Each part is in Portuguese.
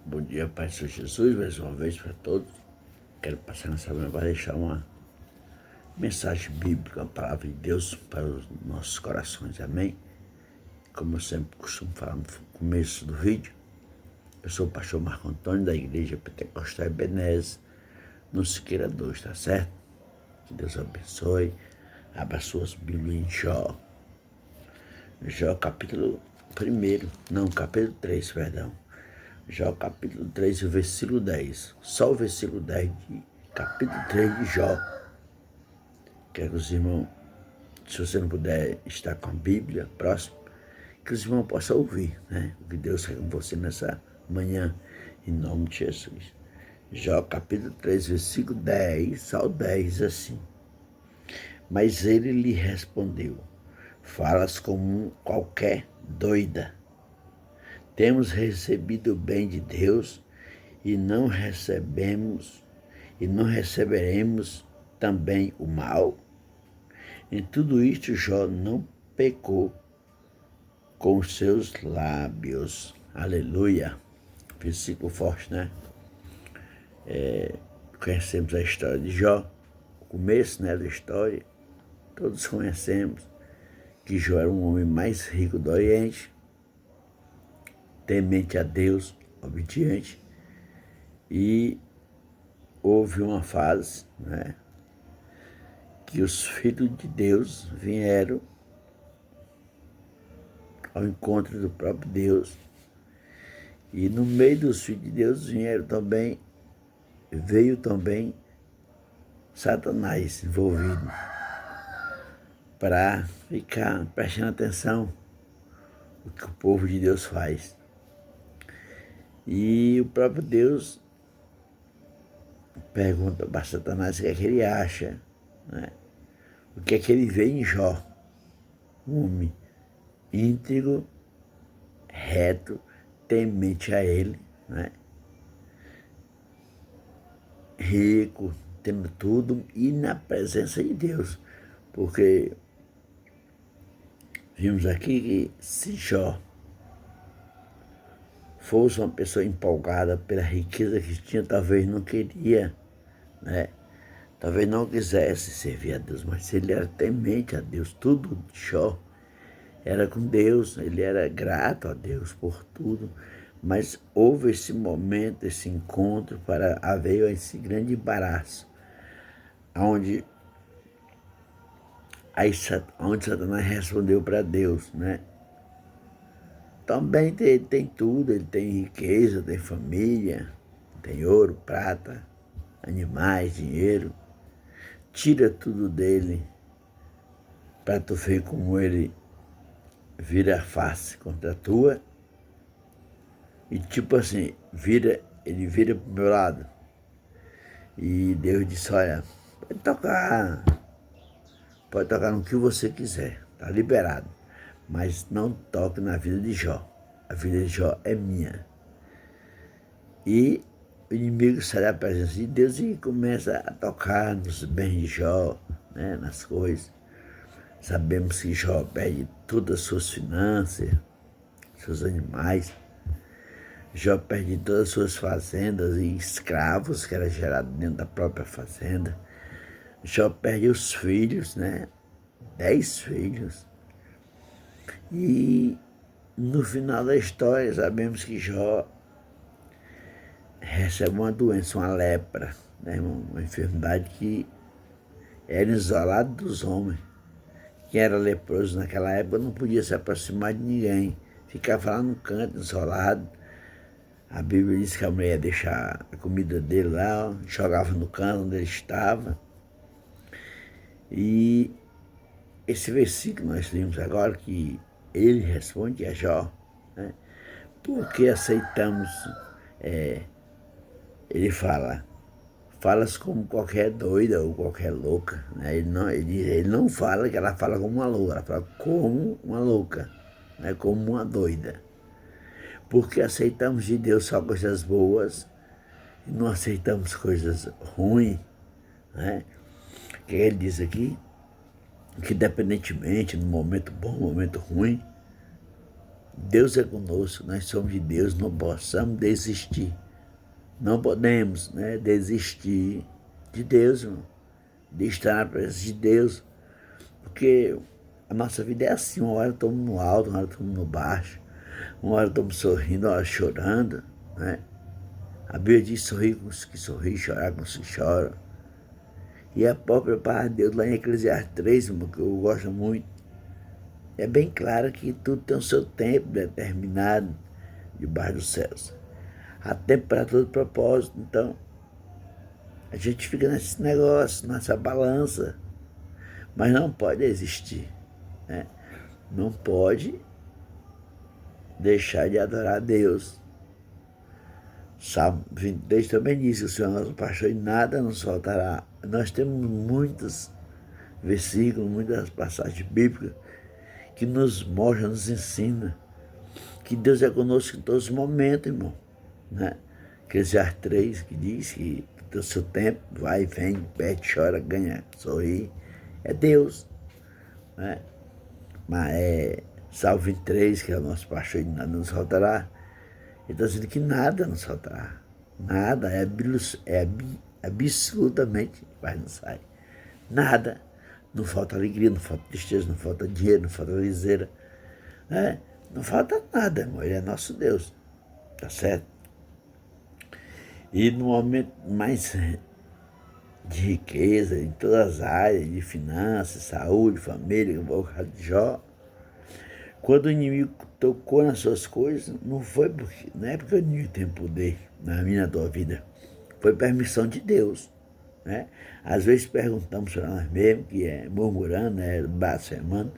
Bom dia, Pai do Senhor Jesus, mais uma vez para todos. Quero passar nessa manhã para deixar uma mensagem bíblica, uma palavra de Deus para os nossos corações, amém? Como eu sempre costumo falar no começo do vídeo, eu sou o pastor Marco Antônio da Igreja Pentecostal Ebenezer, no Siqueira 2, tá certo? Que Deus abençoe. Abra suas Bíblias em Jó. Jó capítulo 3, perdão. Jó capítulo 3, o versículo 10. Só o versículo 10 de capítulo 3 de Jó. Quero que os irmãos, se você não puder estar com a Bíblia próximo, que os irmãos possam ouvir, né? O que Deus quer com você nessa manhã, em nome de Jesus. Jó capítulo 3, versículo 10, só o 10 assim. Mas ele lhe respondeu: falas como qualquer doida. Temos recebido o bem de Deus e não receberemos também o mal? Em tudo isto Jó não pecou com os seus lábios. Aleluia. Versículo forte, né? Conhecemos a história de Jó, o começo, né, da história. Todos conhecemos que Jó era um homem mais rico do Oriente, temente a Deus, obediente, e houve uma fase, né, que os filhos de Deus vieram ao encontro do próprio Deus, e no meio dos filhos de Deus veio também Satanás envolvido, para ficar prestando atenção no que o povo de Deus faz. E o próprio Deus pergunta para Satanás o que é que ele acha, né? O que é que ele vê em Jó, um homem íntegro, reto, temente a ele, né? Rico, tendo tudo e na presença de Deus, porque vimos aqui que se Jó fosse uma pessoa empolgada pela riqueza que tinha, talvez não queria, né? Talvez não quisesse servir a Deus, mas ele era temente a Deus. Tudo de Jó era com Deus, ele era grato a Deus por tudo. Mas houve esse momento, esse encontro, para haver esse grande embaraço, onde Satanás respondeu para Deus, né? Também tem tudo, ele tem riqueza, tem família, tem ouro, prata, animais, dinheiro. Tira tudo dele para tu ver como ele vira a face contra a tua. E tipo assim, ele vira pro meu lado. E Deus disse, olha, pode tocar no que você quiser, tá liberado. Mas não toque na vida de Jó. A vida de Jó é minha. E o inimigo sai da presença de Deus e começa a tocar nos bens de Jó, né, nas coisas. Sabemos que Jó perde todas as suas finanças, seus animais. Jó perde todas as suas fazendas e escravos que eram gerados dentro da própria fazenda. Jó perde os filhos, né? 10 filhos. E no final da história sabemos que Jó recebe uma doença, uma lepra, né? Uma enfermidade que era isolada dos homens. Quem era leproso naquela época não podia se aproximar de ninguém, ficava lá no canto, isolado. A Bíblia diz que a mulher ia deixar a comida dele lá, jogava no canto onde ele estava. E esse versículo que nós lemos agora, que ele responde a Jó, né? Porque aceitamos, ele falas como qualquer doida ou qualquer louca, né? Ele não fala que ela fala como uma louca, ela fala como uma louca, né? Como uma doida. Porque aceitamos de Deus só coisas boas e não aceitamos coisas ruins, né? Que ele diz aqui que independentemente no momento bom, no momento ruim, Deus é conosco, nós somos de Deus, não possamos desistir. Não podemos, né, desistir de Deus, irmão, de estar na presença de Deus, porque a nossa vida é assim, uma hora estamos no alto, uma hora estamos no baixo, uma hora estamos sorrindo, uma hora chorando, né? A Bíblia diz sorrir com os que sorri, chorar com os que choram. E a própria palavra de Deus lá em Eclesiastes 3, irmão, que eu gosto muito, é bem claro que tudo tem o seu tempo determinado debaixo dos céus. Há tempo para todo propósito, então a gente fica nesse negócio, nessa balança, mas não pode existir, né? Não pode deixar de adorar a Deus. Salmo 23 também diz que o Senhor é nosso pastor e nada nos faltará. Nós temos muitos versículos, muitas passagens bíblicas que nos mostram, nos ensina que Deus é conosco em todos os momentos, irmão, né? Eclesiastes 3, que diz que do seu tempo vai e vem, pede, chora, ganha, sorri, é Deus, né? Mas Salmo 23, que é o nosso pastor e nada nos faltará, ele está dizendo que nada nos faltará, nada, absolutamente vai nos sair, nada, não falta alegria, não falta tristeza, não falta dinheiro, não falta liseira, né? Não falta nada, irmão, ele é nosso Deus, tá certo? E no momento mais de riqueza, em todas as áreas, de finanças, saúde, família, o caso de Jó, quando o inimigo tocou nas suas coisas, não é porque o inimigo tem poder na minha, na tua vida, foi permissão de Deus, né? Às vezes perguntamos para nós mesmos, que é murmurando, blasfemando,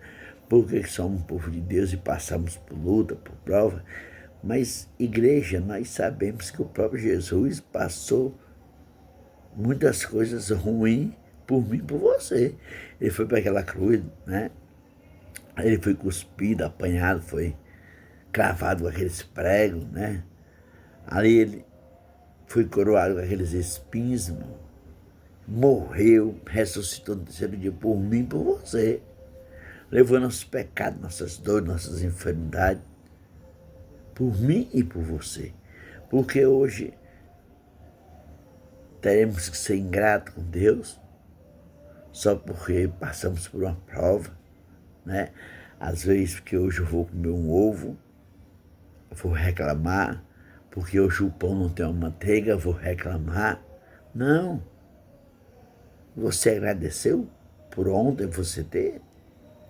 por que somos um povo de Deus e passamos por luta, por prova. Mas, igreja, nós sabemos que o próprio Jesus passou muitas coisas ruins por mim e por você. Ele foi para aquela cruz, né? Ele foi cuspido, apanhado, foi cravado com aqueles pregos, né? Ali ele foi coroado com aqueles espinhos, morreu, ressuscitou no terceiro dia por mim e por você. Levou nossos pecados, nossas dores, nossas enfermidades, por mim e por você. Porque hoje teremos que ser ingratos com Deus, só porque passamos por uma prova, né? Às vezes, porque hoje eu vou comer um ovo, eu vou reclamar, porque hoje o pão não tem uma manteiga, eu vou reclamar. Não. Você agradeceu por ontem você ter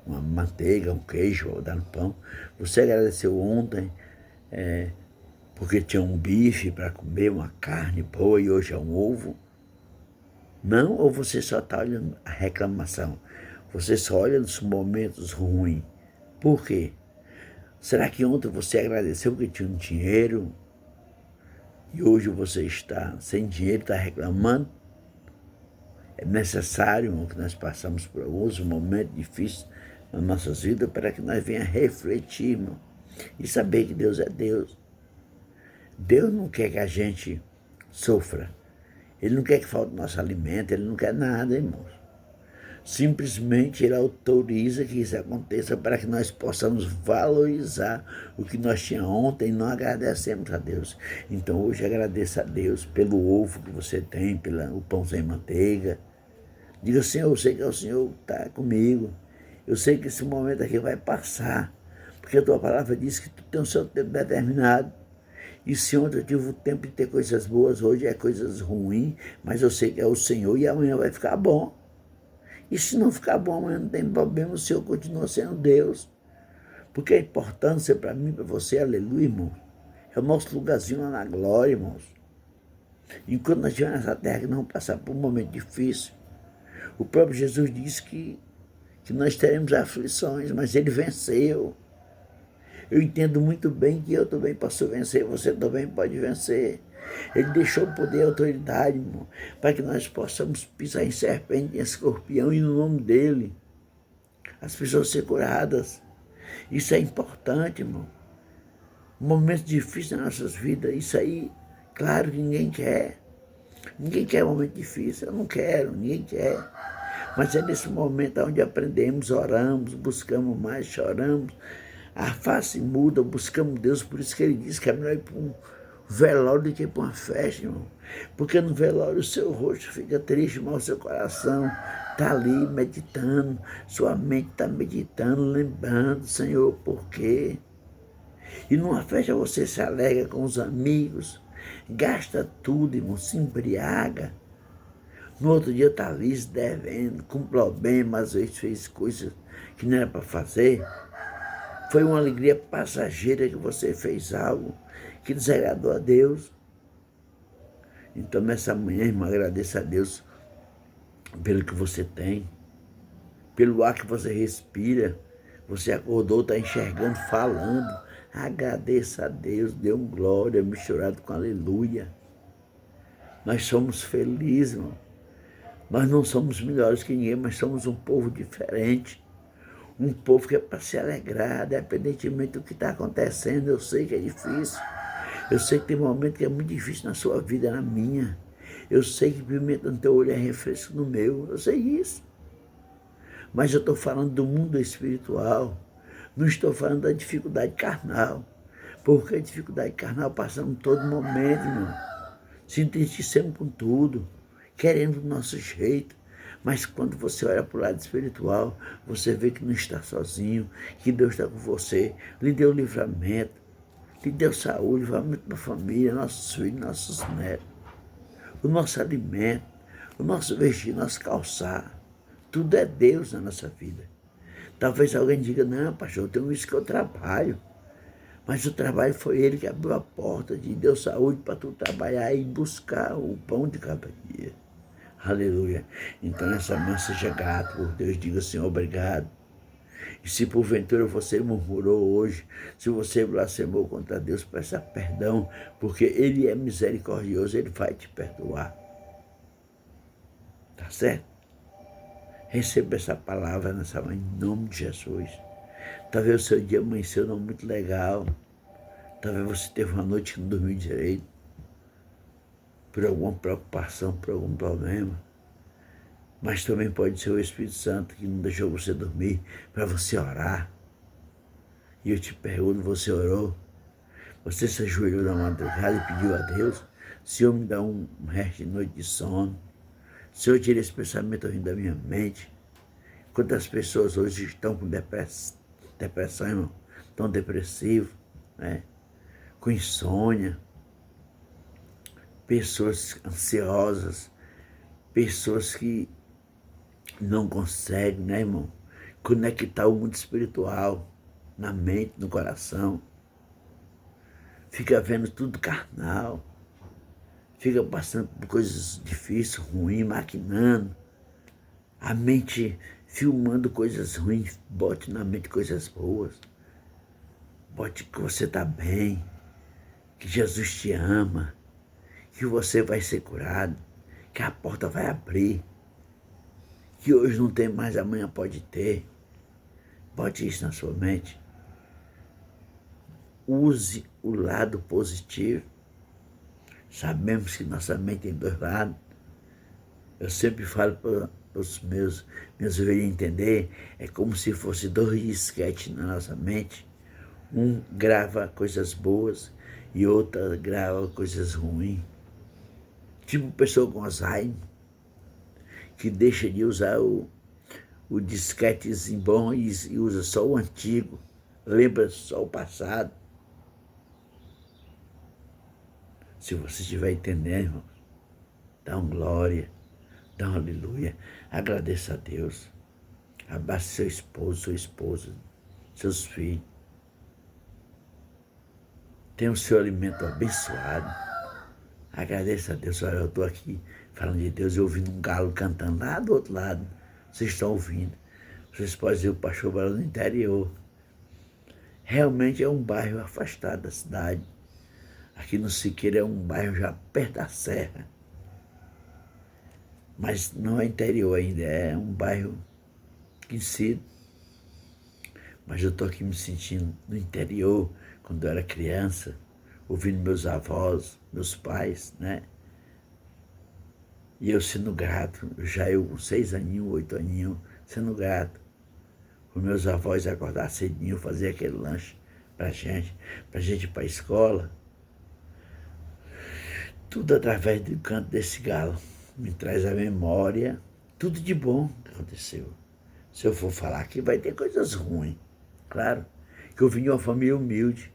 uma manteiga, um queijo, ou dar no pão. Você agradeceu ontem porque tinha um bife para comer, uma carne boa e hoje é um ovo? Não, ou você só está olhando a reclamação? Você só olha nos momentos ruins. Por quê? Será que ontem você agradeceu porque tinha um dinheiro e hoje você está sem dinheiro, está reclamando? É necessário, irmão, que nós passamos por alguns momentos difíceis nas nossas vidas para que nós venhamos refletir, irmão, e saber que Deus é Deus. Deus não quer que a gente sofra. Ele não quer que falte nosso alimento, ele não quer nada, irmãos. Simplesmente ele autoriza que isso aconteça para que nós possamos valorizar o que nós tínhamos ontem e não agradecemos a Deus. Então hoje agradeça a Deus pelo ovo que você tem, pelo pão sem manteiga. Diga, Senhor, eu sei que é o Senhor que está comigo. Eu sei que esse momento aqui vai passar, porque a tua palavra diz que tu tem o seu tempo determinado. E se ontem eu tive o tempo de ter coisas boas, hoje é coisas ruins, mas eu sei que é o Senhor e amanhã vai ficar bom. E se não ficar bom amanhã, não tem problema, o Senhor continua sendo Deus. Porque a importância para mim, para você, aleluia, irmão, é o nosso lugarzinho lá na glória, irmãos. Enquanto nós estivermos nessa terra, que não vamos passar por um momento difícil. O próprio Jesus disse que nós teremos aflições, mas ele venceu. Eu entendo muito bem que eu também posso vencer, você também pode vencer. Ele deixou o poder e a autoridade, irmão, para que nós possamos pisar em serpente, em escorpião, e no nome dele, as pessoas serem curadas. Isso é importante, irmão. Momentos difíceis nas nossas vidas, isso aí, claro que ninguém quer. Ninguém quer um momento difícil, eu não quero, ninguém quer. Mas é nesse momento onde aprendemos, oramos, buscamos mais, choramos, A face muda, buscamos Deus, por isso que ele diz que é melhor ir para um velório do que para uma festa, irmão. Porque no velório o seu rosto fica triste, mas o seu coração está ali meditando, sua mente está meditando, lembrando, Senhor, por quê? E numa festa você se alegra com os amigos, gasta tudo, irmão, se embriaga. No outro dia está ali se devendo, com problema, às vezes fez coisas que não era para fazer. Foi uma alegria passageira que você fez algo que desagradou a Deus. Então, nessa manhã, irmão, agradeça a Deus pelo que você tem, pelo ar que você respira. Você acordou, está enxergando, falando. Agradeça a Deus, dê um glória misturado com aleluia. Nós somos felizes, irmão. Nós não somos melhores que ninguém, mas somos um povo diferente. Um povo que é para se alegrar, independentemente do que está acontecendo. Eu sei que é difícil. Eu sei que tem momentos que é muito difícil na sua vida, na minha. Eu sei que pimenta no teu olho é refresco no meu. Eu sei isso. Mas eu estou falando do mundo espiritual. Não estou falando da dificuldade carnal. Porque a dificuldade carnal passamos todo momento, irmão. Se entristecemos com tudo, querendo do nosso jeito. Mas quando você olha para o lado espiritual, você vê que não está sozinho, que Deus está com você, lhe deu livramento, lhe deu saúde, livramento para a família, nossos filhos, nossos netos, o nosso alimento, o nosso vestir, nosso calçar. Tudo é Deus na nossa vida. Talvez alguém diga, não, pastor, eu tenho isso que eu trabalho. Mas o trabalho foi Ele que abriu a porta, te deu saúde para tu trabalhar e buscar o pão de cada dia. Aleluia. Então, nessa manhã, seja grato por Deus, diga, Senhor, obrigado. E se porventura você murmurou hoje, se você blasfemou contra Deus, peça perdão, porque Ele é misericordioso, Ele vai te perdoar. Tá certo? Receba essa palavra nessa manhã, em nome de Jesus. Talvez o seu dia amanheceu não muito legal. Talvez você teve uma noite que não dormiu direito. Por alguma preocupação, por algum problema. Mas também pode ser o Espírito Santo que não deixou você dormir para você orar. E eu te pergunto, você orou? Você se ajoelhou na madrugada e pediu a Deus? Senhor, me dá um resto de noite de sono. Senhor, tira esse pensamento vindo da minha mente. Quantas pessoas hoje estão com depressão, irmão? Estão depressivos, né? Com insônia. Pessoas ansiosas, pessoas que não conseguem, né, irmão, conectar o mundo espiritual na mente, no coração. Fica vendo tudo carnal, fica passando por coisas difíceis, ruins, maquinando. A mente filmando coisas ruins, bote na mente coisas boas. Bote que você está bem, que Jesus te ama, que você vai ser curado, que a porta vai abrir, que hoje não tem mais, amanhã pode ter. Bote isso na sua mente. Use o lado positivo. Sabemos que nossa mente tem dois lados. Eu sempre falo para os meus ovelhas entender, é como se fosse dois disquetes na nossa mente. Um grava coisas boas e outra grava coisas ruins. Tipo pessoa com Alzheimer, que deixa de usar o disquetezinho bom e usa só o antigo, lembra só o passado. Se você estiver entendendo, irmão, dá um glória, dá um aleluia, agradeça a Deus, abrace seu esposo, sua esposa, seus filhos. Tenha o seu alimento abençoado. Agradeça a Deus. Olha, eu estou aqui falando de Deus e ouvindo um galo cantando lá do outro lado. Vocês estão ouvindo. Vocês podem ver o pastor Barão no interior. Realmente é um bairro afastado da cidade. Aqui no Siqueira é um bairro já perto da serra. Mas não é interior ainda, é um bairro conhecido. Mas eu estou aqui me sentindo no interior, quando eu era criança, ouvindo meus avós, meus pais, né? E eu sendo grato, já eu com 6 aninhos, 8 aninhos, sendo grato os meus avós acordar cedinho, fazer aquele lanche pra gente ir pra escola. Tudo através do canto desse galo. Me traz à memória tudo de bom que aconteceu. Se eu for falar aqui, vai ter coisas ruins. Claro, que eu vim de uma família humilde.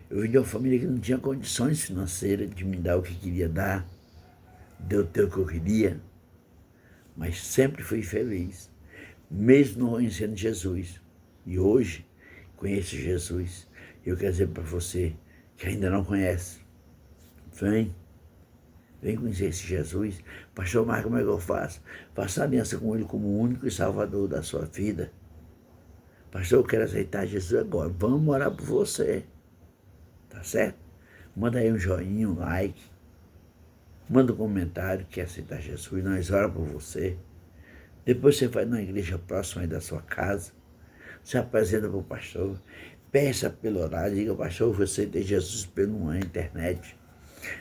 Eu vim de uma família que não tinha condições financeiras de me dar o que queria dar, de eu ter o que eu queria, mas sempre fui feliz, mesmo não conhecendo Jesus. E hoje, conheço Jesus. Eu quero dizer para você que ainda não conhece, vem conhecer esse Jesus. Pastor Marcos, como é que eu faço? Faça aliança com ele como o único e salvador da sua vida. Pastor, eu quero aceitar Jesus agora. Vamos orar por você. Tá certo? Manda aí um joinha, um like. Manda um comentário que aceitar Jesus. Nós oramos por você. Depois você vai numa igreja próxima aí da sua casa. Se apresenta para o pastor. Peça pelo horário. Diga, pastor, você tem Jesus pela internet.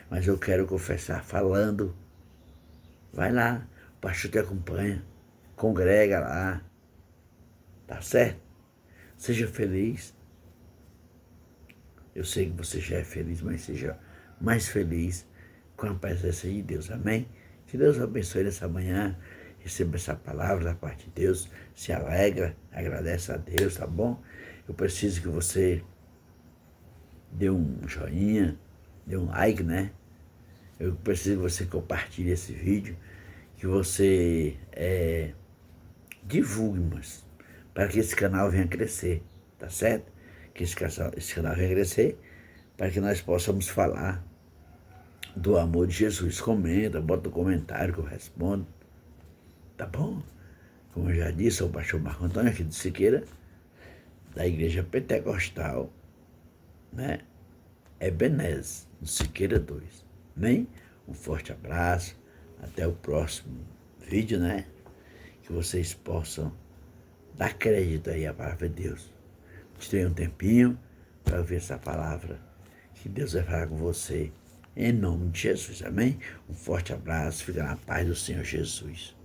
Mas eu quero confessar falando. Vai lá. O pastor te acompanha. Congrega lá. Tá certo? Seja feliz. Eu sei que você já é feliz, mas seja mais feliz com a presença de Deus. Amém? Que Deus abençoe nessa manhã. Receba essa palavra da parte de Deus. Se alegra, agradece a Deus, tá bom? Eu preciso que você dê um joinha, dê um like, né? Eu preciso que você compartilhe esse vídeo, que você divulgue, mas para que esse canal venha crescer, tá certo? Que esse canal venha crescer, para que nós possamos falar do amor de Jesus. Comenta, bota um comentário que eu respondo, tá bom? Como eu já disse, sou o pastor Marco Antônio aqui de Siqueira, da Igreja Pentecostal, né? Ebenezer, no Siqueira 2. Amém? Um forte abraço, até o próximo vídeo, né? Que vocês possam dar crédito aí à palavra de Deus. Tenha um tempinho para ouvir essa palavra, que Deus vai falar com você, em nome de Jesus, amém? Um forte abraço, fica na paz do Senhor Jesus.